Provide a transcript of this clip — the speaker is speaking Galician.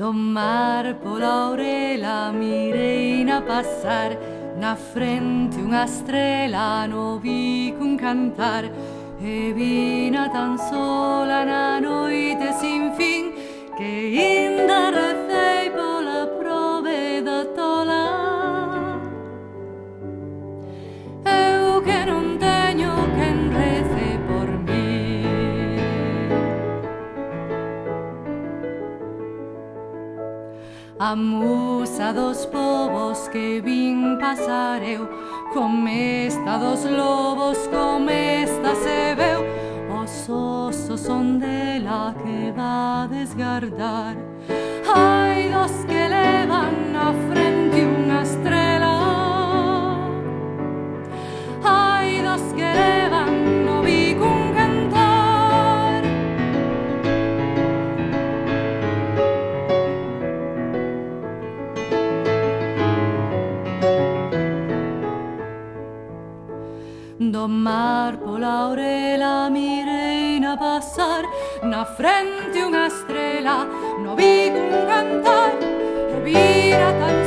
Do mar pola orela mireina passar, na frente unha estrela no vi cun cantar, e vina tan sola na noite sin fin, que inda recei pola prove da tola. Eu que non teño quen rece por mí. A musa dos povos que vin pasar eu, com esta dos lobos, com esta se veu. Os osos son dela que va desgardar. Hai dos que levan na frente unha estrela, hai dos que levan no bico un cantar. Do mar pola orela mireina passar, na frente unha estrela no bico un cantar, e vira tan